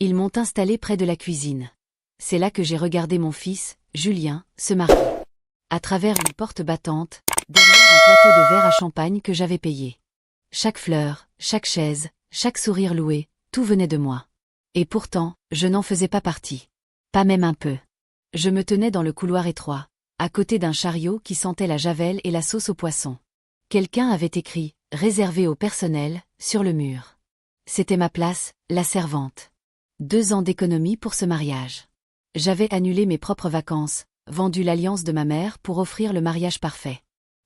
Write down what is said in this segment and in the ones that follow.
Ils m'ont installé près de la cuisine. C'est là que j'ai regardé mon fils, Julien, se marier. À travers une porte battante, derrière un plateau de verre à champagne que j'avais payé. Chaque fleur, chaque chaise, chaque sourire loué, tout venait de moi. Et pourtant, je n'en faisais pas partie. Pas même un peu. Je me tenais dans le couloir étroit, à côté d'un chariot qui sentait la javel et la sauce au poisson. Quelqu'un avait écrit « Réservé au personnel » sur le mur. C'était ma place, la servante. 2 ans d'économie pour ce mariage. J'avais annulé mes propres vacances, vendu l'alliance de ma mère pour offrir le mariage parfait.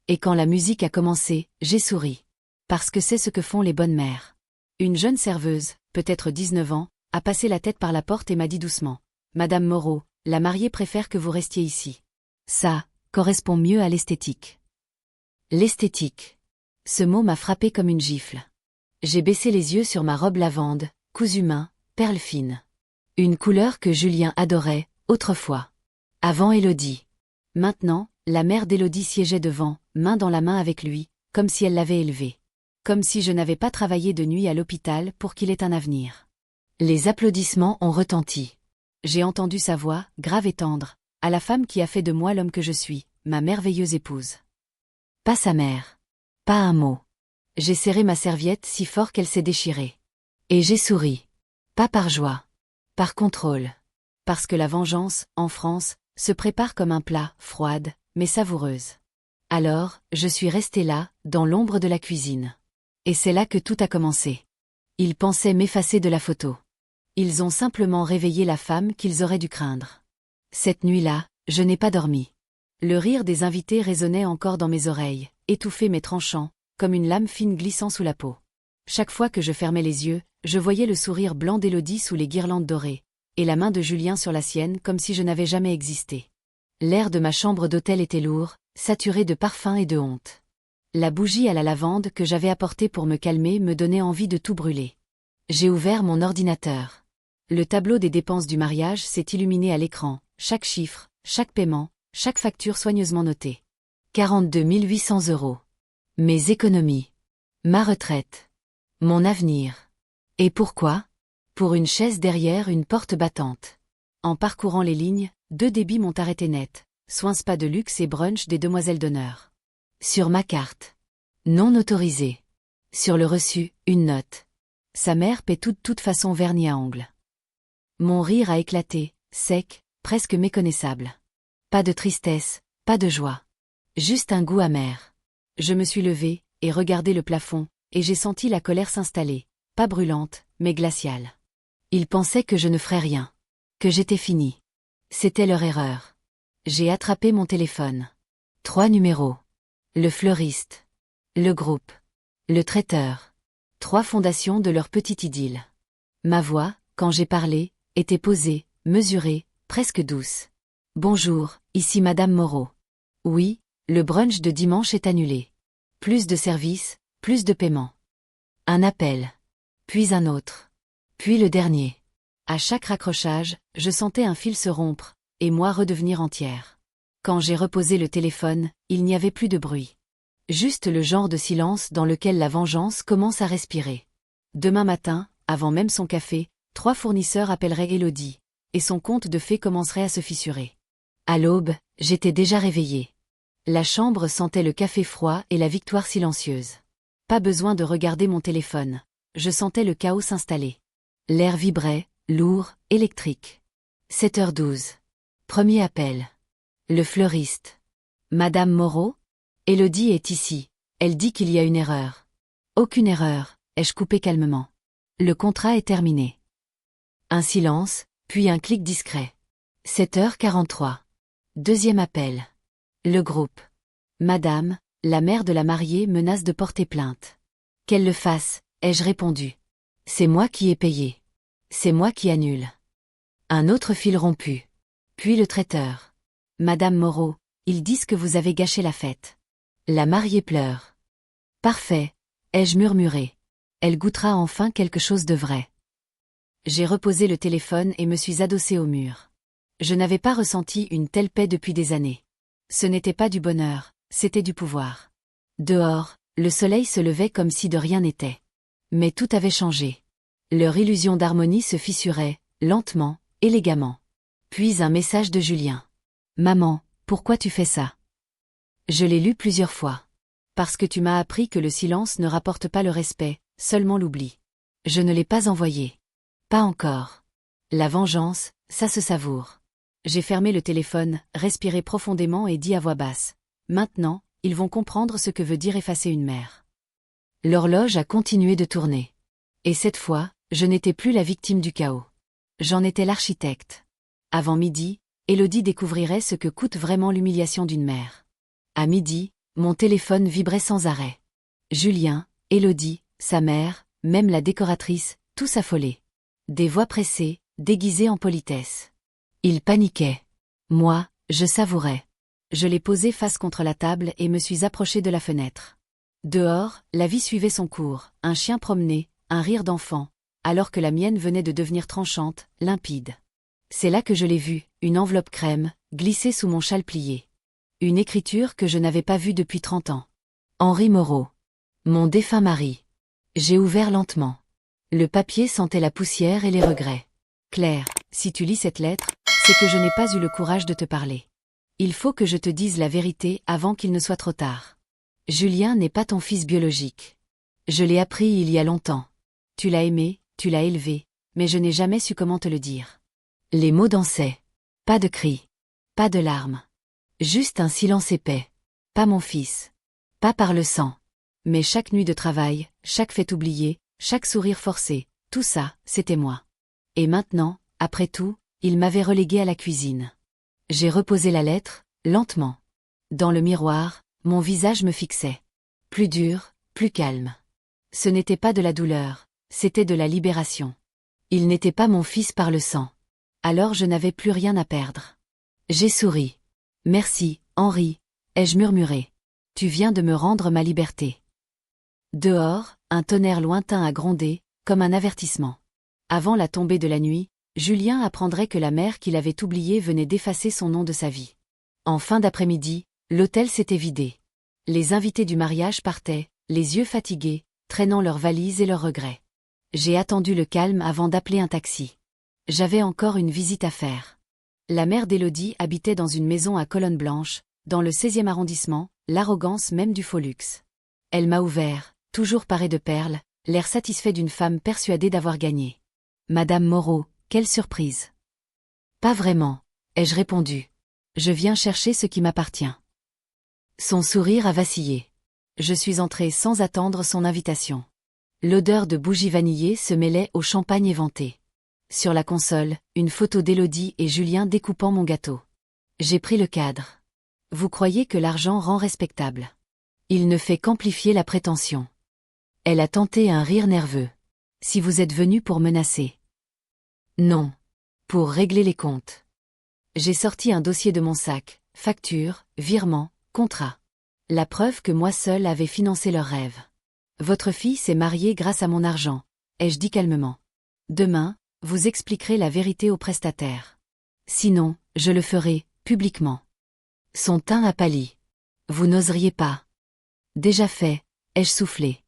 Et quand la musique a commencé, j'ai souri. Parce que c'est ce que font les bonnes mères. Une jeune serveuse, peut-être 19 ans, a passé la tête par la porte et m'a dit doucement « Madame Moreau, la mariée préfère que vous restiez ici. » Ça correspond mieux à l'esthétique. L'esthétique. Ce mot m'a frappé comme une gifle. J'ai baissé les yeux sur ma robe lavande, cousu main, perles fines. Une couleur que Julien adorait, autrefois. Avant Élodie. Maintenant, la mère d'Élodie siégeait devant, main dans la main avec lui, comme si elle l'avait élevé. Comme si je n'avais pas travaillé de nuit à l'hôpital pour qu'il ait un avenir. Les applaudissements ont retenti. J'ai entendu sa voix, grave et tendre, à la femme qui a fait de moi l'homme que je suis, ma merveilleuse épouse. Pas sa mère. Pas un mot. J'ai serré ma serviette si fort qu'elle s'est déchirée. Et j'ai souri. Pas par joie. Par contrôle. Parce que la vengeance, en France, se prépare comme un plat, froide, mais savoureuse. Alors, je suis restée là, dans l'ombre de la cuisine. Et c'est là que tout a commencé. Ils pensaient m'effacer de la photo. Ils ont simplement réveillé la femme qu'ils auraient dû craindre. Cette nuit-là, je n'ai pas dormi. Le rire des invités résonnait encore dans mes oreilles, étouffé mais tranchant, comme une lame fine glissant sous la peau. Chaque fois que je fermais les yeux, je voyais le sourire blanc d'Élodie sous les guirlandes dorées, et la main de Julien sur la sienne comme si je n'avais jamais existé. L'air de ma chambre d'hôtel était lourd, saturé de parfum et de honte. La bougie à la lavande que j'avais apportée pour me calmer me donnait envie de tout brûler. J'ai ouvert mon ordinateur. Le tableau des dépenses du mariage s'est illuminé à l'écran, chaque chiffre, chaque paiement, chaque facture soigneusement notée. 42 800 €. Mes économies. Ma retraite. Mon avenir. Et pourquoi? Pour une chaise derrière une porte battante. En parcourant les lignes, 2 débits m'ont arrêté net. Soins spa de luxe et brunch des demoiselles d'honneur. Sur ma carte. Non autorisé. Sur le reçu, une note. Sa mère paie toute façon vernis à ongles. Mon rire a éclaté, sec, presque méconnaissable. Pas de tristesse, pas de joie. Juste un goût amer. Je me suis levée, et regardé le plafond, et j'ai senti la colère s'installer, pas brûlante, mais glaciale. Ils pensaient que je ne ferais rien. Que j'étais finie. C'était leur erreur. J'ai attrapé mon téléphone. 3 numéros. Le fleuriste. Le groupe. Le traiteur. 3 fondations de leur petite idylle. Ma voix, quand j'ai parlé, était posée, mesurée, presque douce. Bonjour, ici Madame Moreau. Oui, le brunch de dimanche est annulé. Plus de services, plus de paiement. Un appel. Puis un autre. Puis le dernier. À chaque raccrochage, je sentais un fil se rompre, et moi redevenir entière. Quand j'ai reposé le téléphone, il n'y avait plus de bruit. Juste le genre de silence dans lequel la vengeance commence à respirer. Demain matin, avant même son café, 3 fournisseurs appelleraient Élodie, et son conte de fées commencerait à se fissurer. À l'aube, j'étais déjà réveillée. La chambre sentait le café froid et la victoire silencieuse. Pas besoin de regarder mon téléphone. Je sentais le chaos s'installer. L'air vibrait, lourd, électrique. 7h12. Premier appel. Le fleuriste. Madame Moreau? Élodie est ici. Elle dit qu'il y a une erreur. Aucune erreur, ai-je coupé calmement. Le contrat est terminé. Un silence, puis un clic discret. 7h43. Deuxième appel. Le groupe. Madame, la mère de la mariée menace de porter plainte. Qu'elle le fasse, ai-je répondu. C'est moi qui ai payé. C'est moi qui annule. Un autre fil rompu. Puis le traiteur. Madame Moreau, ils disent que vous avez gâché la fête. La mariée pleure. Parfait, ai-je murmuré. Elle goûtera enfin quelque chose de vrai. J'ai reposé le téléphone et me suis adossée au mur. Je n'avais pas ressenti une telle paix depuis des années. Ce n'était pas du bonheur, c'était du pouvoir. Dehors, le soleil se levait comme si de rien n'était. Mais tout avait changé. Leur illusion d'harmonie se fissurait, lentement, élégamment. Puis un message de Julien. Maman, pourquoi tu fais ça? Je l'ai lu plusieurs fois. Parce que tu m'as appris que le silence ne rapporte pas le respect, seulement l'oubli. Je ne l'ai pas envoyé. Pas encore. La vengeance, ça se savoure. J'ai fermé le téléphone, respiré profondément et dit à voix basse. Maintenant, ils vont comprendre ce que veut dire effacer une mère. L'horloge a continué de tourner. Et cette fois, je n'étais plus la victime du chaos. J'en étais l'architecte. Avant midi, Élodie découvrirait ce que coûte vraiment l'humiliation d'une mère. À midi, mon téléphone vibrait sans arrêt. Julien, Élodie, sa mère, même la décoratrice, tous affolés. Des voix pressées, déguisées en politesse. Ils paniquaient. Moi, je savourais. Je l'ai posé face contre la table et me suis approché de la fenêtre. Dehors, la vie suivait son cours, un chien promené, un rire d'enfant, alors que la mienne venait de devenir tranchante, limpide. C'est là que je l'ai vue, une enveloppe crème, glissée sous mon châle plié. Une écriture que je n'avais pas vue depuis 30 ans. Henri Moreau. Mon défunt mari. J'ai ouvert lentement. Le papier sentait la poussière et les regrets. Claire, si tu lis cette lettre, c'est que je n'ai pas eu le courage de te parler. Il faut que je te dise la vérité avant qu'il ne soit trop tard. Julien n'est pas ton fils biologique. Je l'ai appris il y a longtemps. Tu l'as aimé, tu l'as élevé, mais je n'ai jamais su comment te le dire. Les mots dansaient. Pas de cris. Pas de larmes. Juste un silence épais. Pas mon fils. Pas par le sang. Mais chaque nuit de travail, chaque fête oubliée, chaque sourire forcé, tout ça, c'était moi. Et maintenant, après tout, il m'avait relégué à la cuisine. J'ai reposé la lettre, lentement. Dans le miroir, mon visage me fixait. Plus dur, plus calme. Ce n'était pas de la douleur, c'était de la libération. Il n'était pas mon fils par le sang. Alors je n'avais plus rien à perdre. J'ai souri. Merci, Henri, ai-je murmuré. Tu viens de me rendre ma liberté. Dehors, un tonnerre lointain a grondé, comme un avertissement. Avant la tombée de la nuit, Julien apprendrait que la mère qu'il avait oubliée venait d'effacer son nom de sa vie. En fin d'après-midi, l'hôtel s'était vidé. Les invités du mariage partaient, les yeux fatigués, traînant leurs valises et leurs regrets. J'ai attendu le calme avant d'appeler un taxi. J'avais encore une visite à faire. La mère d'Élodie habitait dans une maison à colonnes blanches, dans le 16e arrondissement, l'arrogance même du faux luxe. Elle m'a ouvert, toujours parée de perles, l'air satisfait d'une femme persuadée d'avoir gagné. Madame Moreau, quelle surprise. Pas vraiment, ai-je répondu. Je viens chercher ce qui m'appartient. Son sourire a vacillé. Je suis entrée sans attendre son invitation. L'odeur de bougies vanillées se mêlait au champagne éventé. Sur la console, une photo d'Élodie et Julien découpant mon gâteau. J'ai pris le cadre. Vous croyez que l'argent rend respectable. Il ne fait qu'amplifier la prétention. Elle a tenté un rire nerveux. Si vous êtes venu pour menacer. Non. Pour régler les comptes. J'ai sorti un dossier de mon sac, facture, virement, contrat. La preuve que moi seule avais financé leur rêve. Votre fille s'est mariée grâce à mon argent, ai-je dit calmement. Demain, vous expliquerez la vérité au prestataire. Sinon, je le ferai, publiquement. Son teint a pâli. Vous n'oseriez pas. Déjà fait, ai-je soufflé.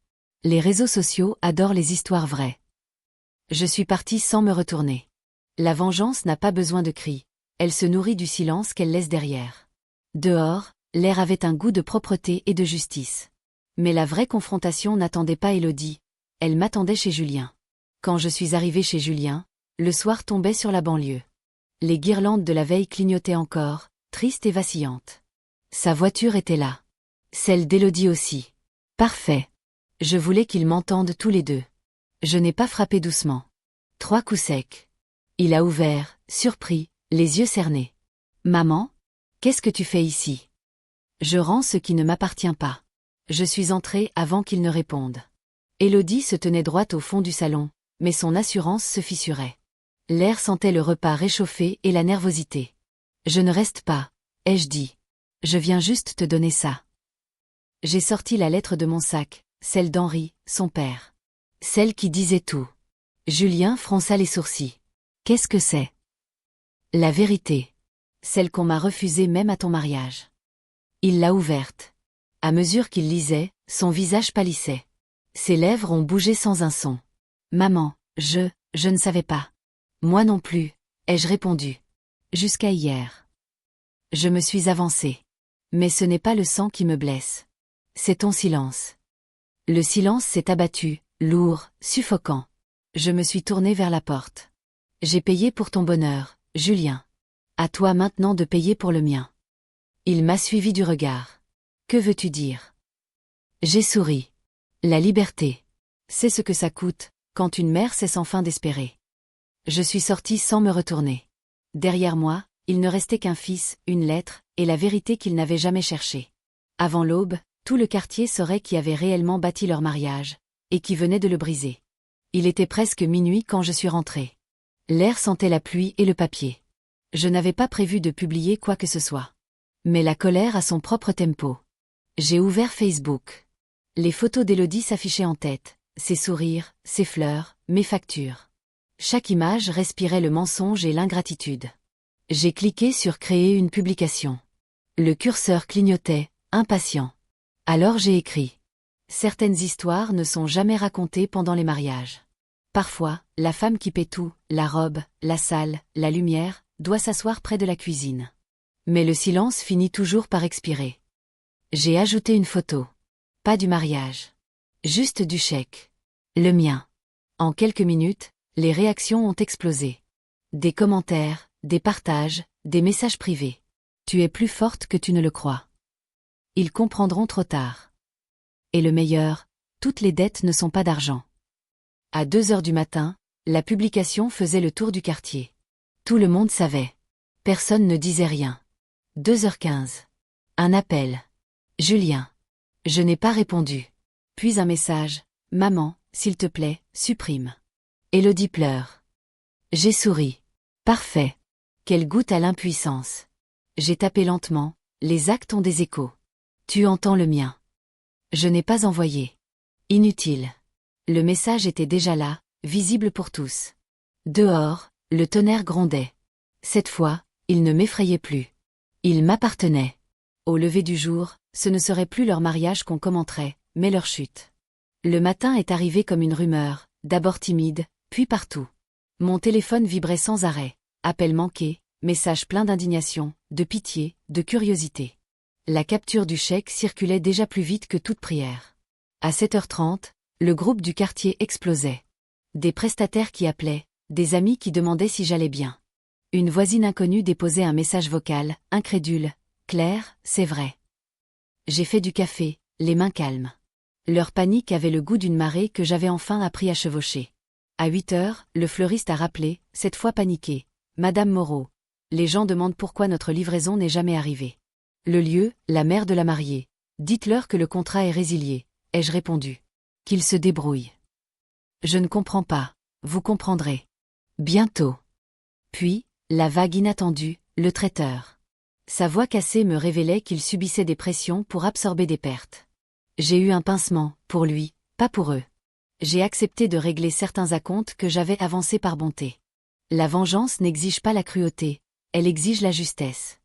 Les réseaux sociaux adorent les histoires vraies. Je suis partie sans me retourner. La vengeance n'a pas besoin de cris, elle se nourrit du silence qu'elle laisse derrière. Dehors, l'air avait un goût de propreté et de justice. Mais la vraie confrontation n'attendait pas Élodie, elle m'attendait chez Julien. Quand je suis arrivée chez Julien, le soir tombait sur la banlieue. Les guirlandes de la veille clignotaient encore, tristes et vacillantes. Sa voiture était là. Celle d'Élodie aussi. Parfait. Je voulais qu'ils m'entendent tous les deux. Je n'ai pas frappé doucement. 3 coups secs. Il a ouvert, surpris, les yeux cernés. Maman? Qu'est-ce que tu fais ici? Je rends ce qui ne m'appartient pas. Je suis entrée avant qu'il ne réponde. Élodie se tenait droite au fond du salon, mais son assurance se fissurait. L'air sentait le repas réchauffé et la nervosité. Je ne reste pas, ai-je dit. Je viens juste te donner ça. J'ai sorti la lettre de mon sac, celle d'Henri, son père. Celle qui disait tout. Julien fronça les sourcils. Qu'est-ce que c'est? La vérité. Celle qu'on m'a refusée même à ton mariage. Il l'a ouverte. À mesure qu'il lisait, son visage pâlissait. Ses lèvres ont bougé sans un son. Maman, je ne savais pas. Moi non plus, ai-je répondu. Jusqu'à hier. Je me suis avancée. Mais ce n'est pas le sang qui me blesse. C'est ton silence. Le silence s'est abattu, lourd, suffocant. Je me suis tournée vers la porte. J'ai payé pour ton bonheur, Julien. À toi maintenant de payer pour le mien. Il m'a suivi du regard. Que veux-tu dire? J'ai souri. La liberté. C'est ce que ça coûte, quand une mère cesse enfin d'espérer. Je suis sortie sans me retourner. Derrière moi, il ne restait qu'un fils, une lettre, et la vérité qu'il n'avait jamais cherchée. Avant l'aube, tout le quartier saurait qui avait réellement bâti leur mariage, et qui venait de le briser. Il était presque minuit quand je suis rentrée. L'air sentait la pluie et le papier. Je n'avais pas prévu de publier quoi que ce soit. Mais la colère a son propre tempo. J'ai ouvert Facebook. Les photos d'Élodie s'affichaient en tête, ses sourires, ses fleurs, mes factures. Chaque image respirait le mensonge et l'ingratitude. J'ai cliqué sur créer une publication. Le curseur clignotait, impatient. Alors j'ai écrit. Certaines histoires ne sont jamais racontées pendant les mariages. Parfois, la femme qui paie tout, la robe, la salle, la lumière, doit s'asseoir près de la cuisine. Mais le silence finit toujours par expirer. J'ai ajouté une photo. Pas du mariage. Juste du chèque. Le mien. En quelques minutes, les réactions ont explosé. Des commentaires, des partages, des messages privés. Tu es plus forte que tu ne le crois. Ils comprendront trop tard. Et le meilleur, toutes les dettes ne sont pas d'argent. À 2 heures du matin, la publication faisait le tour du quartier. Tout le monde savait. Personne ne disait rien. 2h15. Un appel. Julien. Je n'ai pas répondu. Puis un message. Maman, s'il te plaît, supprime. Élodie pleure. J'ai souri. Parfait. Quelle goutte à l'impuissance. J'ai tapé lentement, les actes ont des échos. Tu entends le mien. Je n'ai pas envoyé. Inutile. Le message était déjà là, visible pour tous. Dehors, le tonnerre grondait. Cette fois, il ne m'effrayait plus. Il m'appartenait. Au lever du jour, ce ne serait plus leur mariage qu'on commenterait, mais leur chute. Le matin est arrivé comme une rumeur, d'abord timide, puis partout. Mon téléphone vibrait sans arrêt. Appels manqués, messages pleins d'indignation, de pitié, de curiosité. La capture du chèque circulait déjà plus vite que toute prière. À 7h30, le groupe du quartier explosait. Des prestataires qui appelaient, des amis qui demandaient si j'allais bien. Une voisine inconnue déposait un message vocal, incrédule. Claire, c'est vrai. J'ai fait du café, les mains calmes. Leur panique avait le goût d'une marée que j'avais enfin appris à chevaucher. À 8h, le fleuriste a rappelé, cette fois paniqué. Madame Moreau. Les gens demandent pourquoi notre livraison n'est jamais arrivée. Le lieu, la mère de la mariée. Dites-leur que le contrat est résilié, ai-je répondu. Qu'ils se débrouillent. Je ne comprends pas, vous comprendrez. Bientôt. Puis, la vague inattendue, le traiteur. Sa voix cassée me révélait qu'il subissait des pressions pour absorber des pertes. J'ai eu un pincement, pour lui, pas pour eux. J'ai accepté de régler certains acomptes que j'avais avancés par bonté. La vengeance n'exige pas la cruauté, elle exige la justesse.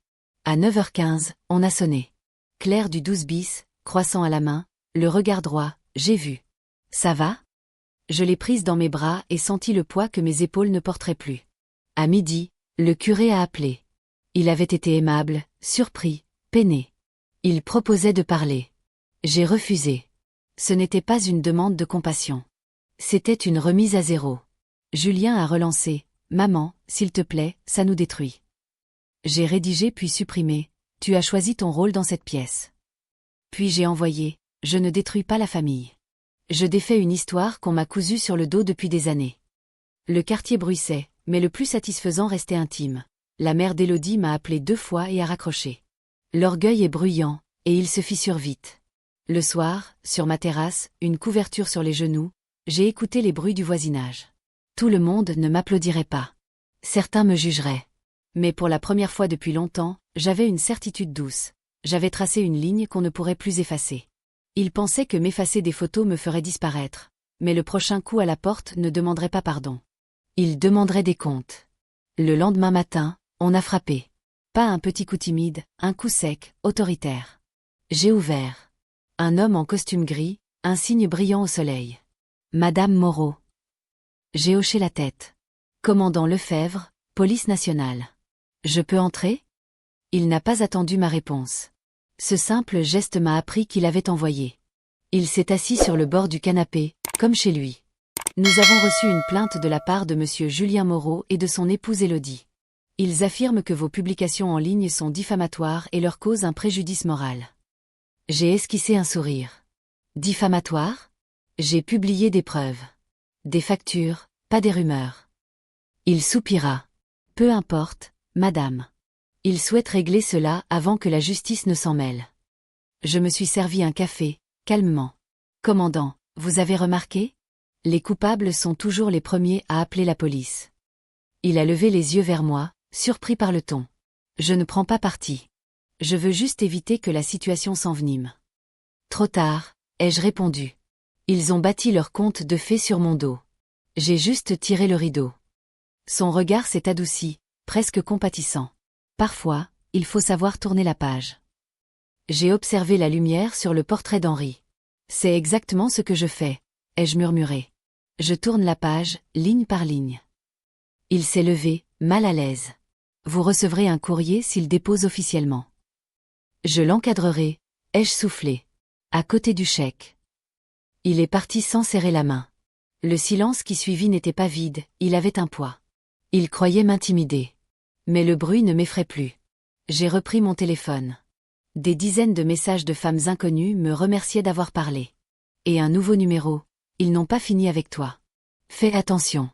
À 9h15, on a sonné. Claire du 12 bis, croissant à la main, le regard droit, j'ai vu. Ça va? Je l'ai prise dans mes bras et senti le poids que mes épaules ne porteraient plus. À midi, le curé a appelé. Il avait été aimable, surpris, peiné. Il proposait de parler. J'ai refusé. Ce n'était pas une demande de compassion. C'était une remise à zéro. Julien a relancé. Maman, s'il te plaît, ça nous détruit. J'ai rédigé puis supprimé. Tu as choisi ton rôle dans cette pièce. Puis j'ai envoyé. Je ne détruis pas la famille. Je défais une histoire qu'on m'a cousue sur le dos depuis des années. Le quartier bruissait, mais le plus satisfaisant restait intime. La mère d'Élodie m'a appelé 2 fois et a raccroché. L'orgueil est bruyant, et il se fissure vite. Le soir, sur ma terrasse, une couverture sur les genoux, j'ai écouté les bruits du voisinage. Tout le monde ne m'applaudirait pas. Certains me jugeraient. Mais pour la première fois depuis longtemps, j'avais une certitude douce. J'avais tracé une ligne qu'on ne pourrait plus effacer. Ils pensaient que m'effacer des photos me ferait disparaître. Mais le prochain coup à la porte ne demanderait pas pardon. Ils demanderaient des comptes. Le lendemain matin, on a frappé. Pas un petit coup timide, un coup sec, autoritaire. J'ai ouvert. Un homme en costume gris, un signe brillant au soleil. Madame Moreau. J'ai hoché la tête. Commandant Lefebvre, police nationale. Je peux entrer? Il n'a pas attendu ma réponse. Ce simple geste m'a appris qu'il avait envoyé. Il s'est assis sur le bord du canapé, comme chez lui. Nous avons reçu une plainte de la part de monsieur Julien Moreau et de son épouse Élodie. Ils affirment que vos publications en ligne sont diffamatoires et leur causent un préjudice moral. J'ai esquissé un sourire. Diffamatoire? J'ai publié des preuves. Des factures, pas des rumeurs. Il soupira. Peu importe, madame. Il souhaite régler cela avant que la justice ne s'en mêle. Je me suis servi un café, calmement. Commandant, vous avez remarqué? Les coupables sont toujours les premiers à appeler la police. Il a levé les yeux vers moi, surpris par le ton. Je ne prends pas parti. Je veux juste éviter que la situation s'envenime. Trop tard, ai-je répondu. Ils ont bâti leur conte de fées sur mon dos. J'ai juste tiré le rideau. Son regard s'est adouci, presque compatissant. Parfois, il faut savoir tourner la page. J'ai observé la lumière sur le portrait d'Henri. C'est exactement ce que je fais, ai-je murmuré. Je tourne la page, ligne par ligne. Il s'est levé, mal à l'aise. Vous recevrez un courrier s'il dépose officiellement. Je l'encadrerai, ai-je soufflé. À côté du chèque. Il est parti sans serrer la main. Le silence qui suivit n'était pas vide, il avait un poids. Il croyait m'intimider. Mais le bruit ne m'effraie plus. J'ai repris mon téléphone. Des dizaines de messages de femmes inconnues me remerciaient d'avoir parlé. Et un nouveau numéro. Ils n'ont pas fini avec toi. Fais attention.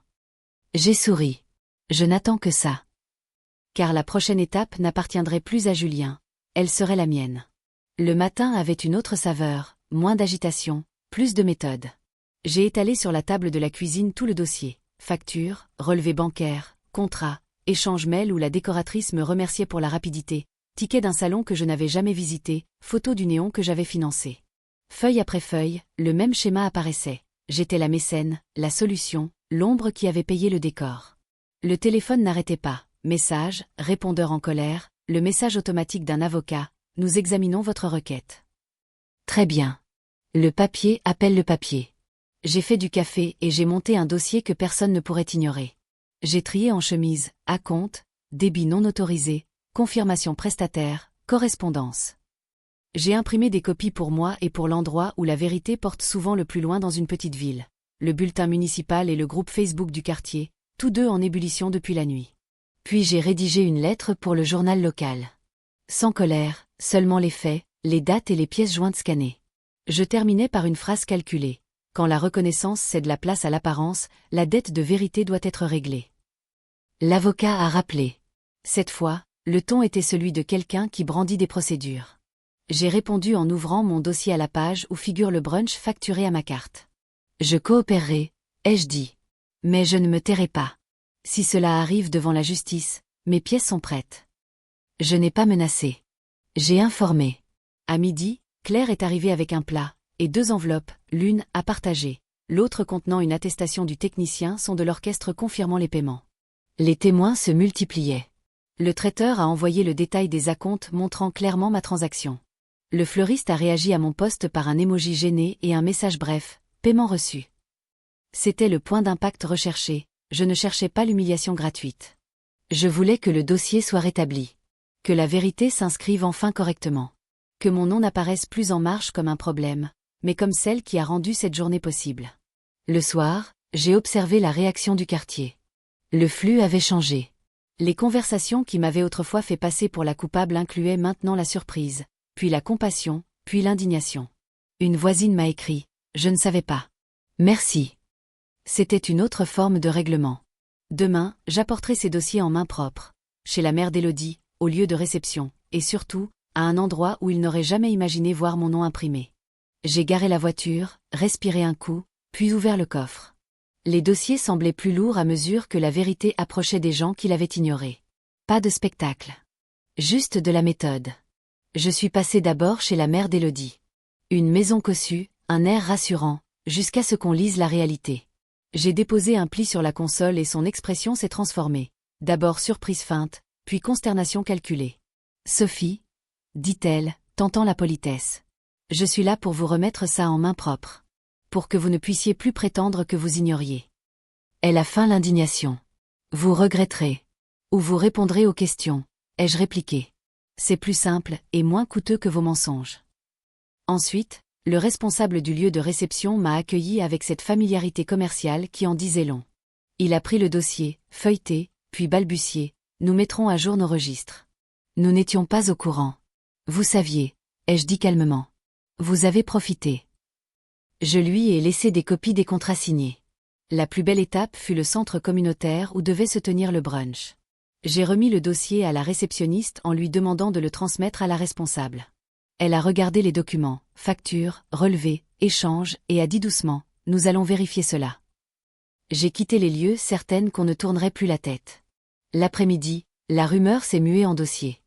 J'ai souri. Je n'attends que ça. Car la prochaine étape n'appartiendrait plus à Julien. Elle serait la mienne. Le matin avait une autre saveur, moins d'agitation, plus de méthode. J'ai étalé sur la table de la cuisine tout le dossier. Factures, relevés bancaires, contrats, échanges mails où la décoratrice me remerciait pour la rapidité, ticket d'un salon que je n'avais jamais visité, photo du néon que j'avais financé. Feuille après feuille, le même schéma apparaissait. J'étais la mécène, la solution, l'ombre qui avait payé le décor. Le téléphone n'arrêtait pas. Message, répondeur en colère, le message automatique d'un avocat. Nous examinons votre requête. Très bien. Le papier appelle le papier. J'ai fait du café et j'ai monté un dossier que personne ne pourrait ignorer. J'ai trié en chemise, acompte, débit non autorisé, confirmation prestataire, correspondance. J'ai imprimé des copies pour moi et pour l'endroit où la vérité porte souvent le plus loin dans une petite ville. Le bulletin municipal et le groupe Facebook du quartier, tous deux en ébullition depuis la nuit. Puis j'ai rédigé une lettre pour le journal local. Sans colère, seulement les faits, les dates et les pièces jointes scannées. Je terminais par une phrase calculée. Quand la reconnaissance cède la place à l'apparence, la dette de vérité doit être réglée. L'avocat a rappelé. Cette fois, le ton était celui de quelqu'un qui brandit des procédures. J'ai répondu en ouvrant mon dossier à la page où figure le brunch facturé à ma carte. Je coopérerai, ai-je dit. Mais je ne me tairai pas. Si cela arrive devant la justice, mes pièces sont prêtes. Je n'ai pas menacé. J'ai informé. À midi, Claire est arrivée avec un plat, et 2 enveloppes, l'une à partager, l'autre contenant une attestation du technicien sont de l'orchestre confirmant les paiements. Les témoins se multipliaient. Le traiteur a envoyé le détail des acomptes montrant clairement ma transaction. Le fleuriste a réagi à mon poste par un émoji gêné et un message bref, paiement reçu. C'était le point d'impact recherché, je ne cherchais pas l'humiliation gratuite. Je voulais que le dossier soit rétabli. Que la vérité s'inscrive enfin correctement. Que mon nom n'apparaisse plus en marche comme un problème, mais comme celle qui a rendu cette journée possible. Le soir, j'ai observé la réaction du quartier. Le flux avait changé. Les conversations qui m'avaient autrefois fait passer pour la coupable incluaient maintenant la surprise, puis la compassion, puis l'indignation. Une voisine m'a écrit « Je ne savais pas. Merci ». C'était une autre forme de règlement. Demain, j'apporterai ces dossiers en main propre, chez la mère d'Élodie, au lieu de réception, et surtout, à un endroit où il n'aurait jamais imaginé voir mon nom imprimé. J'ai garé la voiture, respiré un coup, puis ouvert le coffre. Les dossiers semblaient plus lourds à mesure que la vérité approchait des gens qui l'avaient ignorée. Pas de spectacle. Juste de la méthode. Je suis passé d'abord chez la mère d'Élodie. Une maison cossue, un air rassurant, jusqu'à ce qu'on lise la réalité. J'ai déposé un pli sur la console et son expression s'est transformée. D'abord surprise feinte, puis consternation calculée. « Sophie » dit-elle, tentant la politesse. « Je suis là pour vous remettre ça en main propre. Pour que vous ne puissiez plus prétendre que vous ignoriez. » Elle a feint l'indignation. Vous regretterez. Ou vous répondrez aux questions, ai-je répliqué. C'est plus simple et moins coûteux que vos mensonges. Ensuite, le responsable du lieu de réception m'a accueilli avec cette familiarité commerciale qui en disait long. Il a pris le dossier, feuilleté, puis balbutié, nous mettrons à jour nos registres. Nous n'étions pas au courant. Vous saviez, ai-je dit calmement. Vous avez profité. Je lui ai laissé des copies des contrats signés. La plus belle étape fut le centre communautaire où devait se tenir le brunch. J'ai remis le dossier à la réceptionniste en lui demandant de le transmettre à la responsable. Elle a regardé les documents, factures, relevés, échanges, et a dit doucement, nous allons vérifier cela. J'ai quitté les lieux certaine qu'on ne tournerait plus la tête. L'après-midi, la rumeur s'est muée en dossier.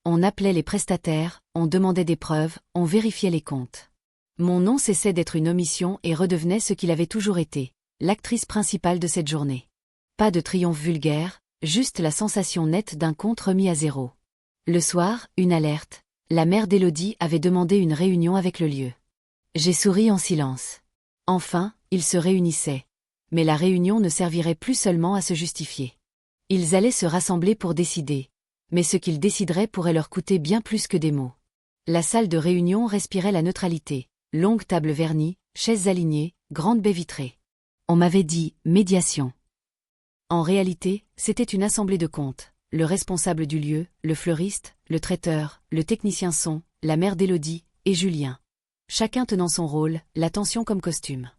On appelait les prestataires, on demandait des preuves, on vérifiait les comptes. Mon nom cessait d'être une omission et redevenait ce qu'il avait toujours été, l'actrice principale de cette journée. Pas de triomphe vulgaire, juste la sensation nette d'un compte remis à zéro. Le soir, une alerte. La mère d'Élodie avait demandé une réunion avec le lieu. J'ai souri en silence. Enfin, ils se réunissaient. Mais la réunion ne servirait plus seulement à se justifier. Ils allaient se rassembler pour décider. Mais ce qu'ils décideraient pourrait leur coûter bien plus que des mots. La salle de réunion respirait la neutralité. Longue table vernie, chaises alignées, grande baie vitrée. On m'avait dit « médiation ». En réalité, c'était une assemblée de comptes. Le responsable du lieu, le fleuriste, le traiteur, le technicien son, la mère d'Élodie, et Julien. Chacun tenant son rôle, l'attention comme costume.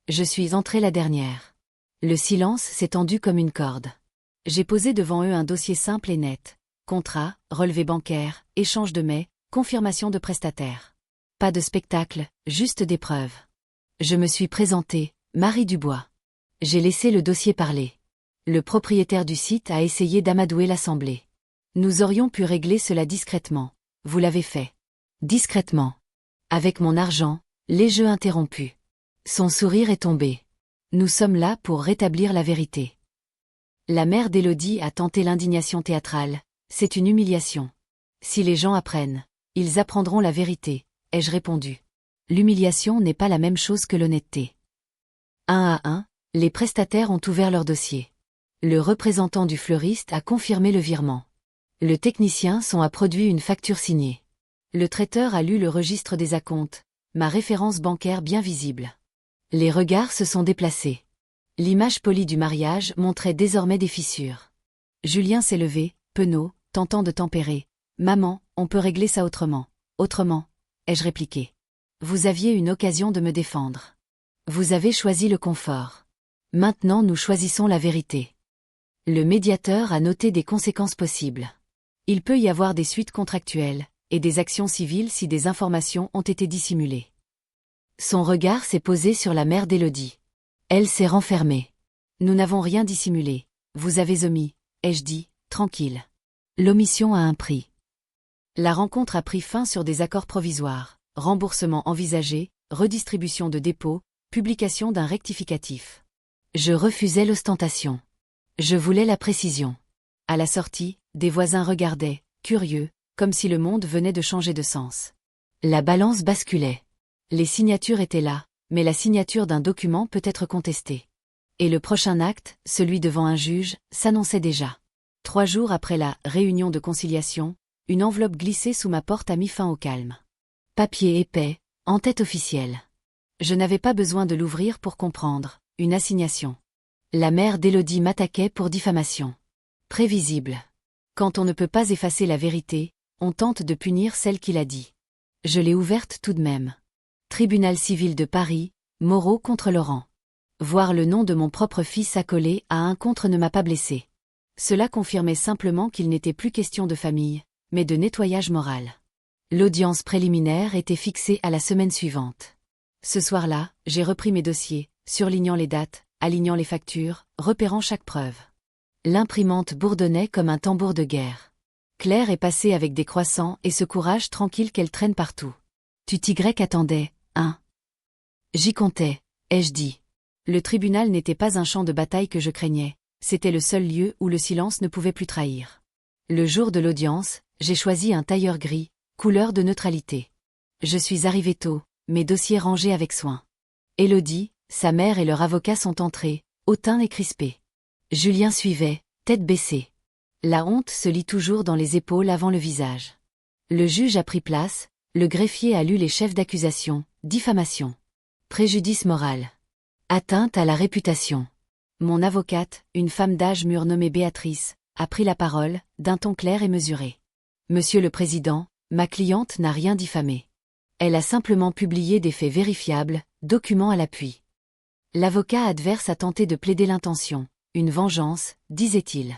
Je suis entrée la dernière. Le silence s'est tendu comme une corde. J'ai posé devant eux un dossier simple et net. Contrat, relevé bancaire, échange de mets, confirmation de prestataire. Pas de spectacle, juste des preuves. Je me suis présentée, Marie Dubois. J'ai laissé le dossier parler. Le propriétaire du site a essayé d'amadouer l'assemblée. Nous aurions pu régler cela discrètement. Vous l'avez fait. Discrètement. Avec mon argent, les jeux interrompus. Son sourire est tombé. Nous sommes là pour rétablir la vérité. La mère d'Élodie a tenté l'indignation théâtrale. C'est une humiliation. Si les gens apprennent, ils apprendront la vérité, ai-je répondu. L'humiliation n'est pas la même chose que l'honnêteté. Un à un, les prestataires ont ouvert leur dossier. Le représentant du fleuriste a confirmé le virement. Le technicien son a produit une facture signée. Le traiteur a lu le registre des acomptes, ma référence bancaire bien visible. Les regards se sont déplacés. L'image polie du mariage montrait désormais des fissures. Julien s'est levé, penaud, tentant de tempérer. « Maman, on peut régler ça autrement. » « Autrement » ai-je répliqué. « Vous aviez une occasion de me défendre. Vous avez choisi le confort. Maintenant nous choisissons la vérité. » Le médiateur a noté des conséquences possibles. Il peut y avoir des suites contractuelles, et des actions civiles si des informations ont été dissimulées. Son regard s'est posé sur la mère d'Élodie. Elle s'est renfermée. Nous n'avons rien dissimulé. Vous avez omis, ai-je dit, tranquille. L'omission a un prix. La rencontre a pris fin sur des accords provisoires, remboursement envisagé, redistribution de dépôts, publication d'un rectificatif. Je refusais l'ostentation. Je voulais la précision. À la sortie, des voisins regardaient, curieux, comme si le monde venait de changer de sens. La balance basculait. Les signatures étaient là, mais la signature d'un document peut être contestée. Et le prochain acte, celui devant un juge, s'annonçait déjà. 3 jours après la réunion de conciliation, une enveloppe glissée sous ma porte a mis fin au calme. Papier épais, en-tête officielle. Je n'avais pas besoin de l'ouvrir pour comprendre, une assignation. La mère d'Élodie m'attaquait pour diffamation. Prévisible. Quand on ne peut pas effacer la vérité, on tente de punir celle qui l'a dit. Je l'ai ouverte tout de même. Tribunal civil de Paris, Moreau contre Laurent. Voir le nom de mon propre fils accolé à un contre ne m'a pas blessé. Cela confirmait simplement qu'il n'était plus question de famille, mais de nettoyage moral. L'audience préliminaire était fixée à la semaine suivante. Ce soir-là, j'ai repris mes dossiers, surlignant les dates, alignant les factures, repérant chaque preuve. L'imprimante bourdonnait comme un tambour de guerre. Claire est passée avec des croissants et ce courage tranquille qu'elle traîne partout. Y attendait, hein? J'y comptais, ai-je dit. Le tribunal n'était pas un champ de bataille que je craignais, c'était le seul lieu où le silence ne pouvait plus trahir. Le jour de l'audience, j'ai choisi un tailleur gris, couleur de neutralité. Je suis arrivée tôt, mes dossiers rangés avec soin. Élodie, sa mère et leur avocat sont entrés, hautain et crispé. Julien suivait, tête baissée. La honte se lit toujours dans les épaules avant le visage. Le juge a pris place, le greffier a lu les chefs d'accusation, diffamation, préjudice moral, atteinte à la réputation. Mon avocate, une femme d'âge mûr nommée Béatrice, a pris la parole, d'un ton clair et mesuré. Monsieur le Président, ma cliente n'a rien diffamé. Elle a simplement publié des faits vérifiables, documents à l'appui. L'avocat adverse a tenté de plaider l'intention, une vengeance, disait-il.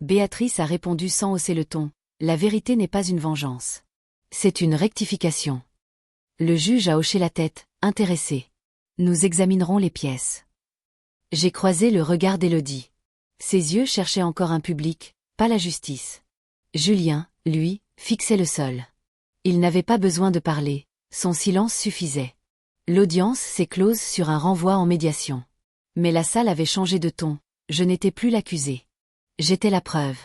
Béatrice a répondu sans hausser le ton, la vérité n'est pas une vengeance. C'est une rectification. Le juge a hoché la tête, intéressé. Nous examinerons les pièces. J'ai croisé le regard d'Élodie. Ses yeux cherchaient encore un public, pas la justice. Julien, lui, fixait le sol. Il n'avait pas besoin de parler, son silence suffisait. L'audience s'est close sur un renvoi en médiation. Mais la salle avait changé de ton, je n'étais plus l'accusé. J'étais la preuve.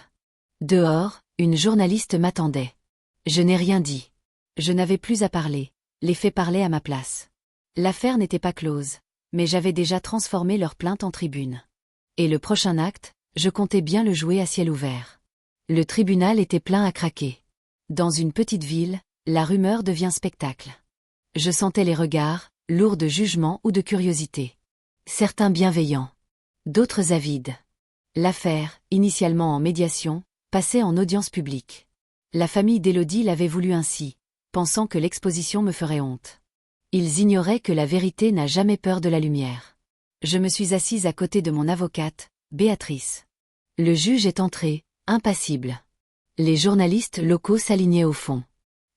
Dehors, une journaliste m'attendait. Je n'ai rien dit. Je n'avais plus à parler, les faits parlaient à ma place. L'affaire n'était pas close, mais j'avais déjà transformé leur plainte en tribune. Et le prochain acte, je comptais bien le jouer à ciel ouvert. Le tribunal était plein à craquer. Dans une petite ville, la rumeur devient spectacle. Je sentais les regards, lourds de jugement ou de curiosité. Certains bienveillants. D'autres avides. L'affaire, initialement en médiation, passait en audience publique. La famille d'Élodie l'avait voulu ainsi, pensant que l'exposition me ferait honte. Ils ignoraient que la vérité n'a jamais peur de la lumière. Je me suis assise à côté de mon avocate, Béatrice. Le juge est entré, impassible. Les journalistes locaux s'alignaient au fond.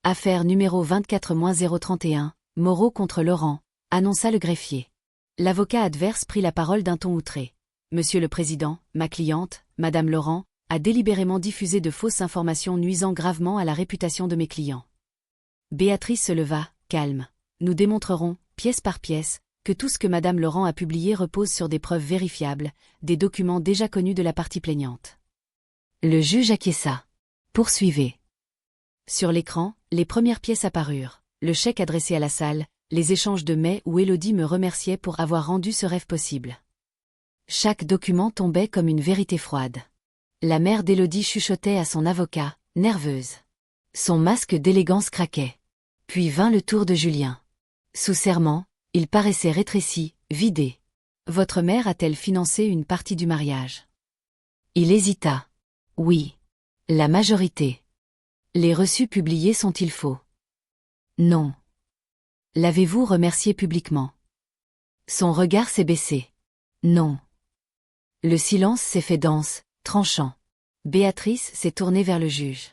Affaire numéro 24-031, Moreau contre Laurent, annonça le greffier. L'avocat adverse prit la parole d'un ton outré. Monsieur le Président, ma cliente, Madame Laurent, a délibérément diffusé de fausses informations nuisant gravement à la réputation de mes clients. Béatrice se leva, calme. Nous démontrerons, pièce par pièce, que tout ce que Madame Laurent a publié repose sur des preuves vérifiables, des documents déjà connus de la partie plaignante. Le juge acquiesça. Poursuivez. Sur l'écran, les premières pièces apparurent, le chèque adressé à la salle, les échanges de mai où Élodie me remerciait pour avoir rendu ce rêve possible. Chaque document tombait comme une vérité froide. La mère d'Élodie chuchotait à son avocat, nerveuse. Son masque d'élégance craquait. Puis vint le tour de Julien. Sous serment, il paraissait rétréci, vidé. Votre mère a-t-elle financé une partie du mariage? Il hésita. Oui. La majorité. Les reçus publiés sont-ils faux? Non. L'avez-vous remercié publiquement? Son regard s'est baissé. Non. Le silence s'est fait dense, tranchant. Béatrice s'est tournée vers le juge.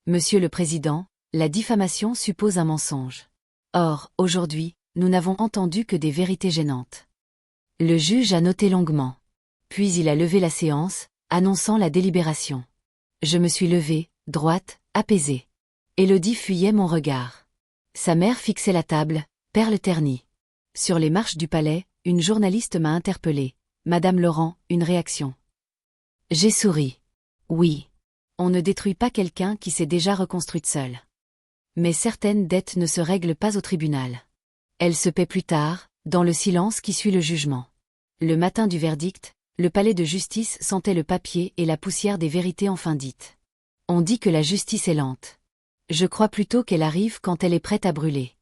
Monsieur le Président, la diffamation suppose un mensonge. Or, aujourd'hui, nous n'avons entendu que des vérités gênantes. Le juge a noté longuement. Puis il a levé la séance, annonçant la délibération. Je me suis levée, droite, apaisée. Élodie fuyait mon regard. Sa mère fixait la table, perle ternie. Sur les marches du palais, une journaliste m'a interpellée. Madame Laurent, une réaction. J'ai souri. Oui. On ne détruit pas quelqu'un qui s'est déjà reconstruite seule. Mais certaines dettes ne se règlent pas au tribunal. Elles se paient plus tard, dans le silence qui suit le jugement. Le matin du verdict, le palais de justice sentait le papier et la poussière des vérités enfin dites. On dit que la justice est lente. Je crois plutôt qu'elle arrive quand elle est prête à brûler.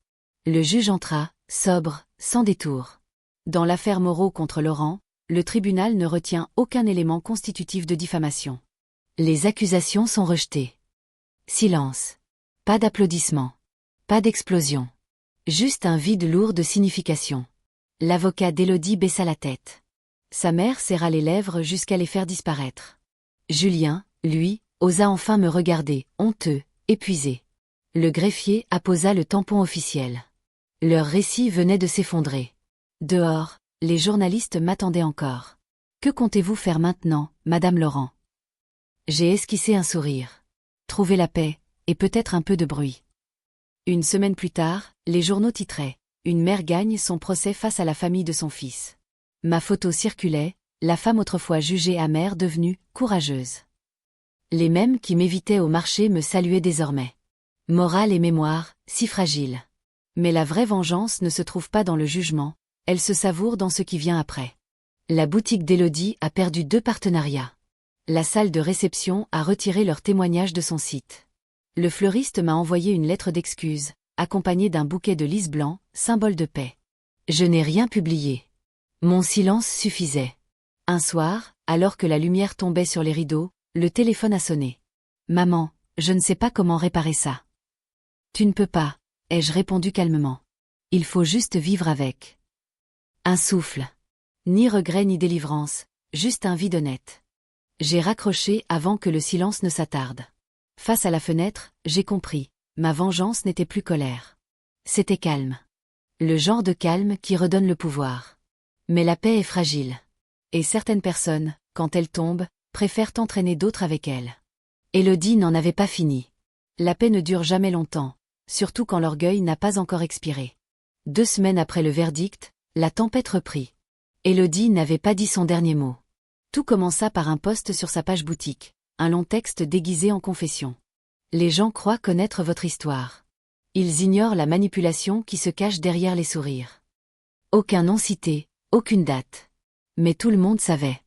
Le juge entra, sobre, sans détour. Dans l'affaire Moreau contre Laurent, le tribunal ne retient aucun élément constitutif de diffamation. Les accusations sont rejetées. Silence. Pas d'applaudissements. Pas d'explosion. Juste un vide lourd de signification. L'avocat d'Élodie baissa la tête. Sa mère serra les lèvres jusqu'à les faire disparaître. Julien, lui, osa enfin me regarder, honteux, épuisé. Le greffier apposa le tampon officiel. Leur récit venait de s'effondrer. Dehors, les journalistes m'attendaient encore. Que comptez-vous faire maintenant, Madame Laurent? J'ai esquissé un sourire. Trouver la paix, et peut-être un peu de bruit. Une semaine plus tard, les journaux titraient. Une mère gagne son procès face à la famille de son fils. Ma photo circulait, la femme autrefois jugée amère devenue courageuse. Les mêmes qui m'évitaient au marché me saluaient désormais. Morale et mémoire, si fragiles. Mais la vraie vengeance ne se trouve pas dans le jugement, elle se savoure dans ce qui vient après. La boutique d'Élodie a perdu 2 partenariats. La salle de réception a retiré leur témoignage de son site. Le fleuriste m'a envoyé une lettre d'excuse, accompagnée d'un bouquet de lys blanc, symbole de paix. Je n'ai rien publié. Mon silence suffisait. Un soir, alors que la lumière tombait sur les rideaux, le téléphone a sonné. « Maman, je ne sais pas comment réparer ça. »« Tu ne peux pas, » ai-je répondu calmement. « Il faut juste vivre avec. » Un souffle. Ni regret ni délivrance, juste un vide honnête. J'ai raccroché avant que le silence ne s'attarde. Face à la fenêtre, j'ai compris. Ma vengeance n'était plus colère. C'était calme. Le genre de calme qui redonne le pouvoir. Mais la paix est fragile. Et certaines personnes, quand elles tombent, préfèrent entraîner d'autres avec elles. Élodie n'en avait pas fini. La paix ne dure jamais longtemps, surtout quand l'orgueil n'a pas encore expiré. 2 semaines après le verdict, la tempête reprit. Élodie n'avait pas dit son dernier mot. Tout commença par un post sur sa page boutique, un long texte déguisé en confession. Les gens croient connaître votre histoire. Ils ignorent la manipulation qui se cache derrière les sourires. Aucun nom cité, aucune date. Mais tout le monde savait.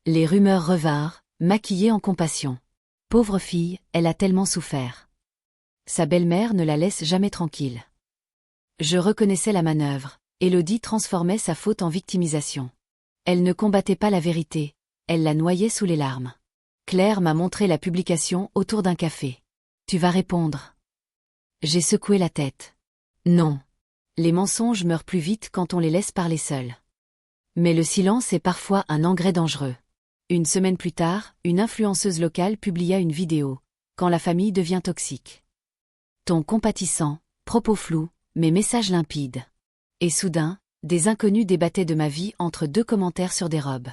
Les rumeurs revinrent, maquillées en compassion. Pauvre fille, elle a tellement souffert. Sa belle-mère ne la laisse jamais tranquille. Je reconnaissais la manœuvre. Élodie transformait sa faute en victimisation. Elle ne combattait pas la vérité, elle la noyait sous les larmes. Claire m'a montré la publication autour d'un café. « Tu vas répondre ?» J'ai secoué la tête. Non. Les mensonges meurent plus vite quand on les laisse parler seuls. Mais le silence est parfois un engrais dangereux. Une semaine plus tard, une influenceuse locale publia une vidéo, « Quand la famille devient toxique ». Ton compatissant, propos flous, mais messages limpides. Et soudain, des inconnus débattaient de ma vie entre 2 commentaires sur des robes.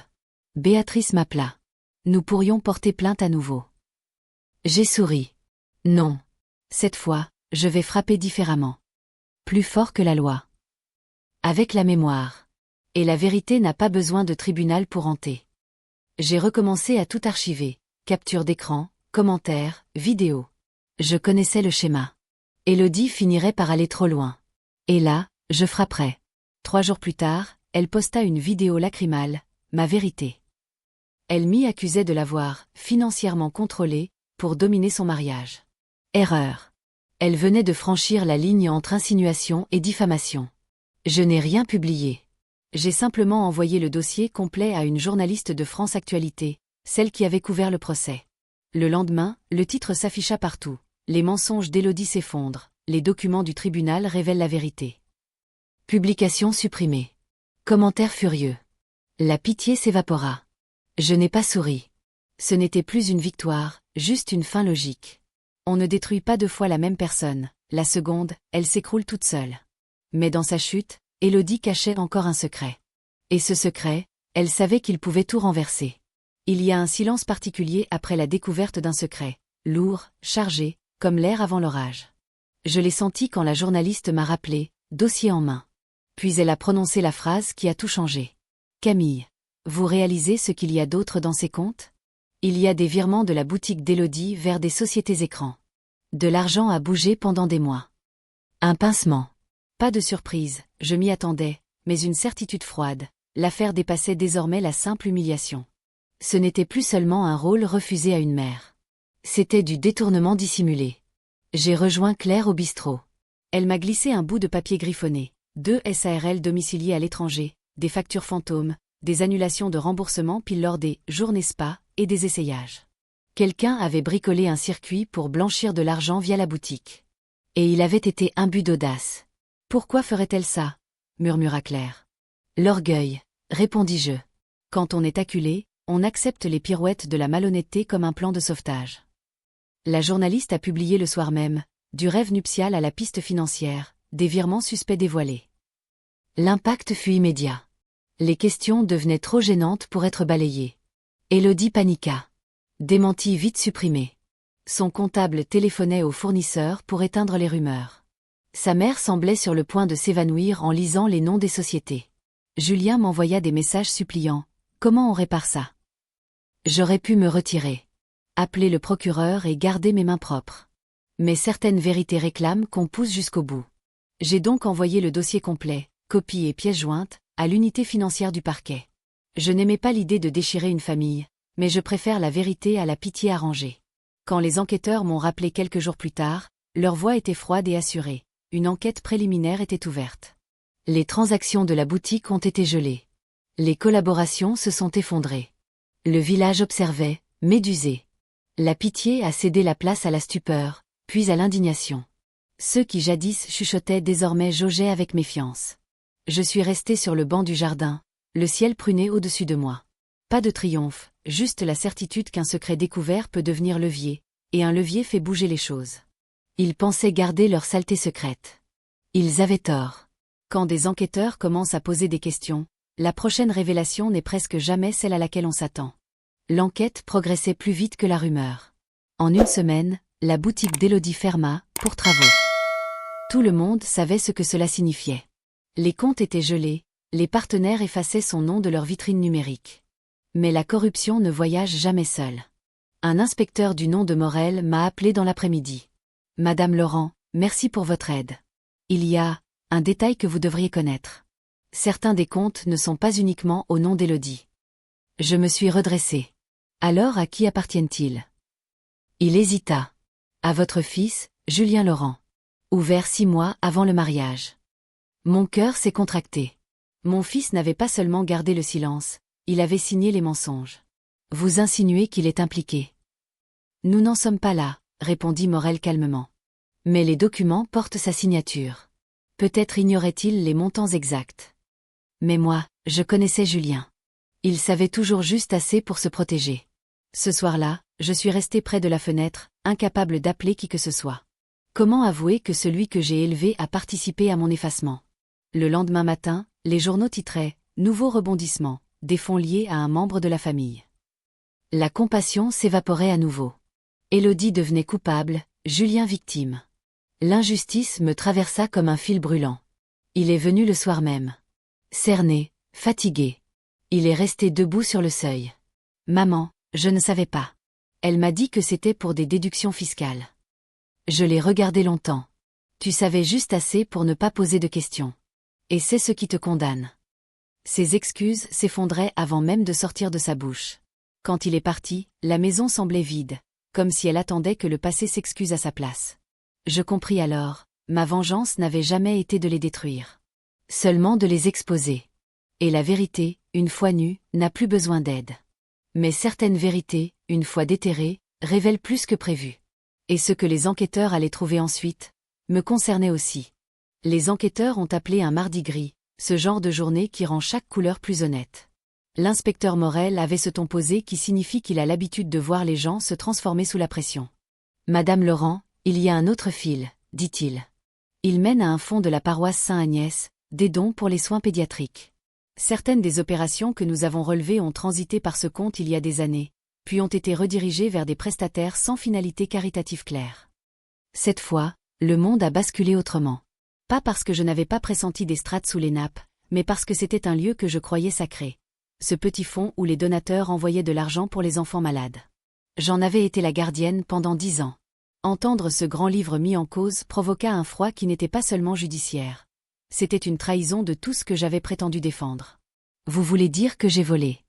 Béatrice m'appela. Nous pourrions porter plainte à nouveau. J'ai souri. Non. Cette fois, je vais frapper différemment. Plus fort que la loi. Avec la mémoire. Et la vérité n'a pas besoin de tribunal pour hanter. J'ai recommencé à tout archiver. Capture d'écran, commentaires, vidéos. Je connaissais le schéma. Élodie finirait par aller trop loin. Et là, je frapperais. 3 jours plus tard, elle posta une vidéo lacrymale, ma vérité. Elle m'y accusait de l'avoir financièrement contrôlée pour dominer son mariage. Erreur. Elle venait de franchir la ligne entre insinuation et diffamation. Je n'ai rien publié. J'ai simplement envoyé le dossier complet à une journaliste de France Actualité, celle qui avait couvert le procès. Le lendemain, le titre s'afficha partout. Les mensonges d'Élodie s'effondrent, les documents du tribunal révèlent la vérité. Publication supprimée. Commentaire furieux. La pitié s'évapora. Je n'ai pas souri. Ce n'était plus une victoire, juste une fin logique. On ne détruit pas 2 fois la même personne, la seconde, elle s'écroule toute seule. Mais dans sa chute, Élodie cachait encore un secret. Et ce secret, elle savait qu'il pouvait tout renverser. Il y a un silence particulier après la découverte d'un secret, lourd, chargé, comme l'air avant l'orage. Je l'ai senti quand la journaliste m'a rappelé, dossier en main. Puis elle a prononcé la phrase qui a tout changé. « Camille, vous réalisez ce qu'il y a d'autre dans ces comptes ? Il y a des virements de la boutique d'Élodie vers des sociétés écrans. De l'argent a bougé pendant des mois. » Un pincement. Pas de surprise, je m'y attendais, mais une certitude froide. L'affaire dépassait désormais la simple humiliation. Ce n'était plus seulement un rôle refusé à une mère. C'était du détournement dissimulé. J'ai rejoint Claire au bistrot. Elle m'a glissé un bout de papier griffonné. 2 SARL domiciliés à l'étranger, des factures fantômes, des annulations de remboursement pile lors des journées spa et des essayages. Quelqu'un avait bricolé un circuit pour blanchir de l'argent via la boutique. Et il avait été imbu d'audace. « Pourquoi ferait-elle ça ?» murmura Claire. « L'orgueil, répondis-je. Quand on est acculé, on accepte les pirouettes de la malhonnêteté comme un plan de sauvetage. » La journaliste a publié le soir même, du rêve nuptial à la piste financière, des virements suspects dévoilés. L'impact fut immédiat. Les questions devenaient trop gênantes pour être balayées. Élodie paniqua. Démenti vite supprimé. Son comptable téléphonait au fournisseur pour éteindre les rumeurs. Sa mère semblait sur le point de s'évanouir en lisant les noms des sociétés. Julien m'envoya des messages suppliants. Comment on répare ça ? J'aurais pu me retirer. Appeler le procureur et garder mes mains propres. Mais certaines vérités réclament qu'on pousse jusqu'au bout. J'ai donc envoyé le dossier complet, copies et pièces jointes, à l'unité financière du parquet. Je n'aimais pas l'idée de déchirer une famille, Mais je préfère la vérité à la pitié arrangée. Quand les enquêteurs m'ont rappelé quelques jours plus tard, leur voix était froide et assurée. Une enquête préliminaire était ouverte. Les transactions de la boutique ont été gelées. Les collaborations se sont effondrées. Le village observait, médusé. La pitié a cédé la place à la stupeur, puis à l'indignation. Ceux qui jadis chuchotaient désormais jaugeaient avec méfiance. Je suis resté sur le banc du jardin, le ciel pruné au-dessus de moi. Pas de triomphe, juste la certitude qu'un secret découvert peut devenir levier, et un levier fait bouger les choses. Ils pensaient garder leur saleté secrète. Ils avaient tort. Quand des enquêteurs commencent à poser des questions, la prochaine révélation n'est presque jamais celle à laquelle on s'attend. L'enquête progressait plus vite que la rumeur. En une semaine, la boutique d'Élodie ferma, pour travaux. Tout le monde savait ce que cela signifiait. Les comptes étaient gelés, les partenaires effaçaient son nom de leur vitrine numérique. Mais la corruption ne voyage jamais seule. Un inspecteur du nom de Morel m'a appelé dans l'après-midi. « Madame Laurent, merci pour votre aide. Il y a un détail que vous devriez connaître. Certains des comptes ne sont pas uniquement au nom d'Élodie. » Je me suis redressée. « Alors à qui appartiennent-ils » Il hésita. « À votre fils, Julien Laurent. Ouvert 6 mois avant le mariage. » Mon cœur s'est contracté. Mon fils n'avait pas seulement gardé le silence, il avait signé les mensonges. Vous insinuez qu'il est impliqué. Nous n'en sommes pas là, répondit Morel calmement. Mais les documents portent sa signature. Peut-être ignorait-il les montants exacts. Mais moi, je connaissais Julien. Il savait toujours juste assez pour se protéger. Ce soir-là, je suis resté près de la fenêtre, incapable d'appeler qui que ce soit. Comment avouer que celui que j'ai élevé a participé à mon effacement? Le lendemain matin, les journaux titraient « Nouveau rebondissement, des fonds liés à un membre de la famille ». La compassion s'évaporait à nouveau. Élodie devenait coupable, Julien victime. L'injustice me traversa comme un fil brûlant. Il est venu le soir même. Cerné, fatigué. Il est resté debout sur le seuil. « Maman, je ne savais pas. » Elle m'a dit que c'était pour des déductions fiscales. Je l'ai regardé longtemps. Tu savais juste assez pour ne pas poser de questions. Et c'est ce qui te condamne. Ses excuses s'effondraient avant même de sortir de sa bouche. Quand il est parti, la maison semblait vide, comme si elle attendait que le passé s'excuse à sa place. Je compris alors, ma vengeance n'avait jamais été de les détruire. Seulement de les exposer. Et la vérité, une fois nue, n'a plus besoin d'aide. Mais certaines vérités, une fois déterrées, révèlent plus que prévu. Et ce que les enquêteurs allaient trouver ensuite, me concernait aussi. Les enquêteurs ont appelé un mardi gris, ce genre de journée qui rend chaque couleur plus honnête. L'inspecteur Morel avait ce ton posé qui signifie qu'il a l'habitude de voir les gens se transformer sous la pression. « Madame Laurent, il y a un autre fil, dit-il. Il mène à un fonds de la paroisse Saint-Agnès, des dons pour les soins pédiatriques. Certaines des opérations que nous avons relevées ont transité par ce compte il y a des années, puis ont été redirigées vers des prestataires sans finalité caritative claire. Cette fois, le monde a basculé autrement. Pas parce que je n'avais pas pressenti des strates sous les nappes, mais parce que c'était un lieu que je croyais sacré. Ce petit fonds où les donateurs envoyaient de l'argent pour les enfants malades. J'en avais été la gardienne pendant 10 ans. Entendre ce grand livre mis en cause provoqua un froid qui n'était pas seulement judiciaire. C'était une trahison de tout ce que j'avais prétendu défendre. Vous voulez dire que j'ai volé?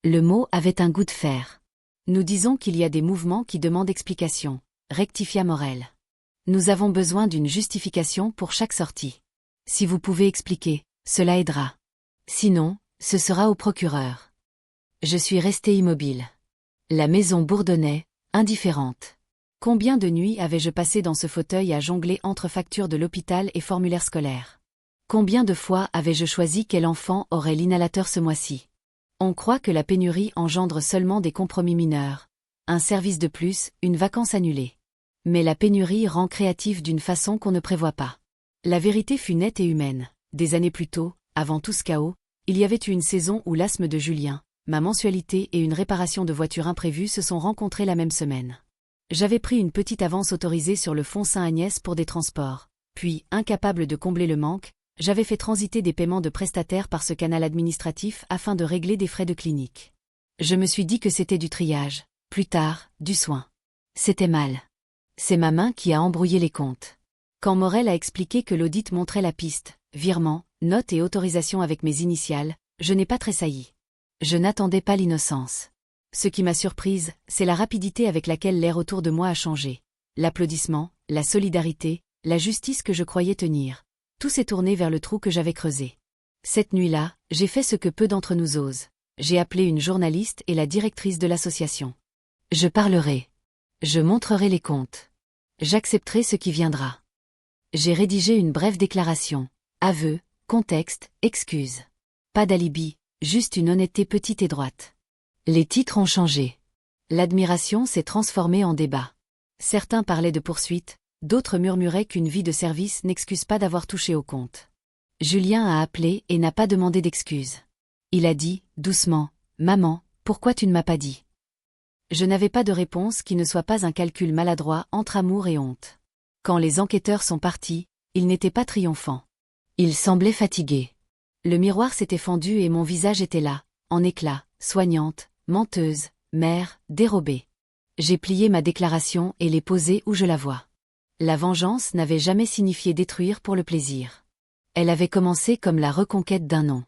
Le mot avait un goût de fer. Nous disons qu'il y a des mouvements qui demandent explication, rectifia Morel. Nous avons besoin d'une justification pour chaque sortie. Si vous pouvez expliquer, cela aidera. Sinon, ce sera au procureur. Je suis restée immobile. La maison bourdonnait, indifférente. Combien de nuits avais-je passé dans ce fauteuil à jongler entre factures de l'hôpital et formulaires scolaires? Combien de fois avais-je choisi quel enfant aurait l'inhalateur ce mois-ci? On croit que la pénurie engendre seulement des compromis mineurs. Un service de plus, une vacance annulée. Mais la pénurie rend créative d'une façon qu'on ne prévoit pas. La vérité fut nette et humaine. Des années plus tôt, avant tout ce chaos, il y avait eu une saison où l'asthme de Julien, ma mensualité et une réparation de voiture imprévue se sont rencontrés la même semaine. J'avais pris une petite avance autorisée sur le fonds Saint-Agnès pour des transports, puis, incapable de combler le manque, j'avais fait transiter des paiements de prestataires par ce canal administratif afin de régler des frais de clinique. Je me suis dit que c'était du triage, plus tard, du soin. C'était mal. C'est ma main qui a embrouillé les comptes. Quand Morel a expliqué que l'audit montrait la piste, virement, note et autorisation avec mes initiales, je n'ai pas tressailli. Je n'attendais pas l'innocence. Ce qui m'a surprise, c'est la rapidité avec laquelle l'air autour de moi a changé. L'applaudissement, la solidarité, la justice que je croyais tenir. Tout s'est tourné vers le trou que j'avais creusé. Cette nuit-là, j'ai fait ce que peu d'entre nous osent. J'ai appelé une journaliste et la directrice de l'association. Je parlerai. Je montrerai les comptes. J'accepterai ce qui viendra. J'ai rédigé une brève déclaration. Aveu, contexte, excuse. Pas d'alibi, juste une honnêteté petite et droite. Les titres ont changé. L'admiration s'est transformée en débat. Certains parlaient de poursuite, d'autres murmuraient qu'une vie de service n'excuse pas d'avoir touché au compte. Julien a appelé et n'a pas demandé d'excuses. Il a dit, doucement, « Maman, pourquoi tu ne m'as pas dit ?» Je n'avais pas de réponse qui ne soit pas un calcul maladroit entre amour et honte. Quand les enquêteurs sont partis, ils n'étaient pas triomphants. Ils semblaient fatigués. Le miroir s'était fendu et mon visage était là, en éclats, soignante, menteuse, mère, dérobée. J'ai plié ma déclaration et l'ai posée où je la vois. La vengeance n'avait jamais signifié détruire pour le plaisir. Elle avait commencé comme la reconquête d'un nom.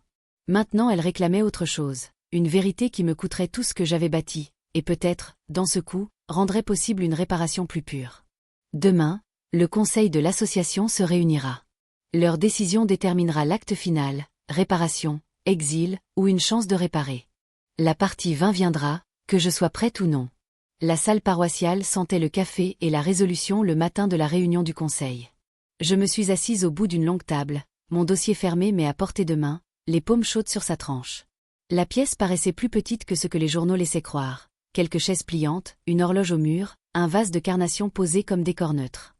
Maintenant elle réclamait autre chose, une vérité qui me coûterait tout ce que j'avais bâti, et peut-être, dans ce coup, rendrait possible une réparation plus pure. Demain, le conseil de l'association se réunira. Leur décision déterminera l'acte final, réparation, exil, ou une chance de réparer. La partie 20 viendra, que je sois prête ou non. La salle paroissiale sentait le café et la résolution le matin de la réunion du conseil. Je me suis assise au bout d'une longue table, mon dossier fermé mais à portée de main, les paumes chaudes sur sa tranche. La pièce paraissait plus petite que ce que les journaux laissaient croire. Quelques chaises pliantes, une horloge au mur, un vase de carnation posé comme décor neutre.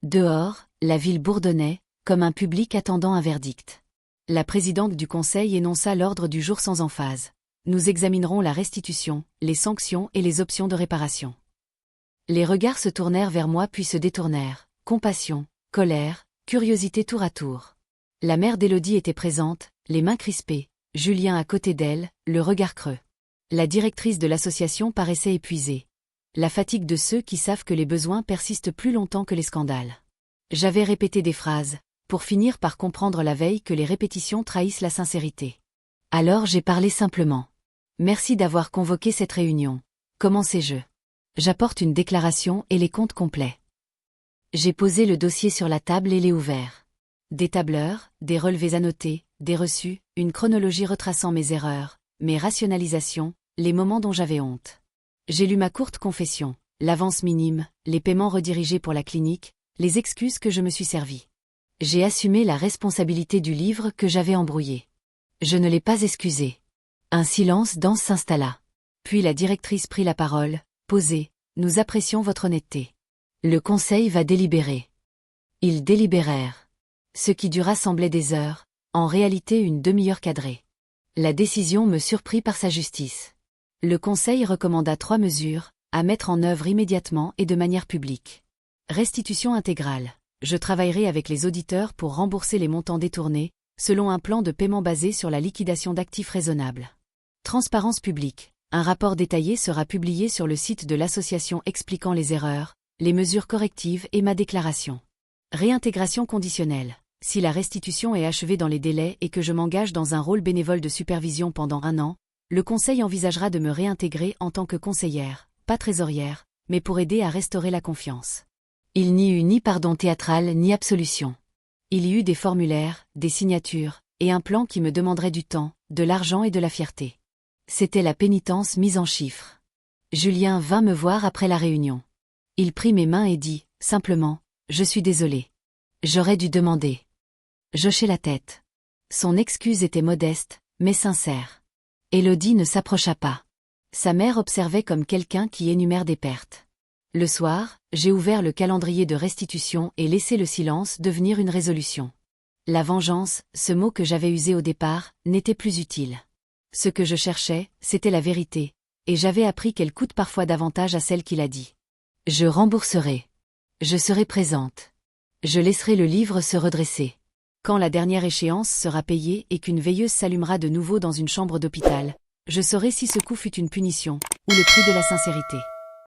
Dehors, la ville bourdonnait, comme un public attendant un verdict. La présidente du conseil énonça l'ordre du jour sans emphase. Nous examinerons la restitution, les sanctions et les options de réparation. Les regards se tournèrent vers moi puis se détournèrent. Compassion, colère, curiosité tour à tour. La mère d'Élodie était présente, les mains crispées, Julien à côté d'elle, le regard creux. La directrice de l'association paraissait épuisée. La fatigue de ceux qui savent que les besoins persistent plus longtemps que les scandales. J'avais répété des phrases, pour finir par comprendre la veille que les répétitions trahissent la sincérité. Alors j'ai parlé simplement. Merci d'avoir convoqué cette réunion. Commencez-je. J'apporte une déclaration et les comptes complets. J'ai posé le dossier sur la table et l'ai ouvert. Des tableurs, des relevés annotés, des reçus, une chronologie retraçant mes erreurs, mes rationalisations, les moments dont j'avais honte. J'ai lu ma courte confession, l'avance minime, les paiements redirigés pour la clinique, les excuses que je me suis servi. J'ai assumé la responsabilité du livre que j'avais embrouillé. Je ne l'ai pas excusé. Un silence dense s'installa. Puis la directrice prit la parole, posée, nous apprécions votre honnêteté. Le conseil va délibérer. Ils délibérèrent. Ce qui dura semblait des heures, en réalité une demi-heure cadrée. La décision me surprit par sa justice. Le conseil recommanda 3 mesures, à mettre en œuvre immédiatement et de manière publique. Restitution intégrale. Je travaillerai avec les auditeurs pour rembourser les montants détournés, selon un plan de paiement basé sur la liquidation d'actifs raisonnables. Transparence publique. Un rapport détaillé sera publié sur le site de l'association expliquant les erreurs, les mesures correctives et ma déclaration. Réintégration conditionnelle. Si la restitution est achevée dans les délais et que je m'engage dans un rôle bénévole de supervision pendant 1 an, le conseil envisagera de me réintégrer en tant que conseillère, pas trésorière, mais pour aider à restaurer la confiance. Il n'y eut ni pardon théâtral ni absolution. Il y eut des formulaires, des signatures, et un plan qui me demanderait du temps, de l'argent et de la fierté. C'était la pénitence mise en chiffres. Julien vint me voir après la réunion. Il prit mes mains et dit, simplement, « Je suis désolé. J'aurais dû demander. » J'hochai la tête. Son excuse était modeste, mais sincère. Élodie ne s'approcha pas. Sa mère observait comme quelqu'un qui énumère des pertes. Le soir, j'ai ouvert le calendrier de restitution et laissé le silence devenir une résolution. La vengeance, ce mot que j'avais usé au départ, n'était plus utile. Ce que je cherchais, c'était la vérité, et j'avais appris qu'elle coûte parfois davantage à celle qui l'a dit. Je rembourserai. Je serai présente. Je laisserai le livre se redresser. Quand la dernière échéance sera payée et qu'une veilleuse s'allumera de nouveau dans une chambre d'hôpital, je saurai si ce coup fut une punition, ou le prix de la sincérité.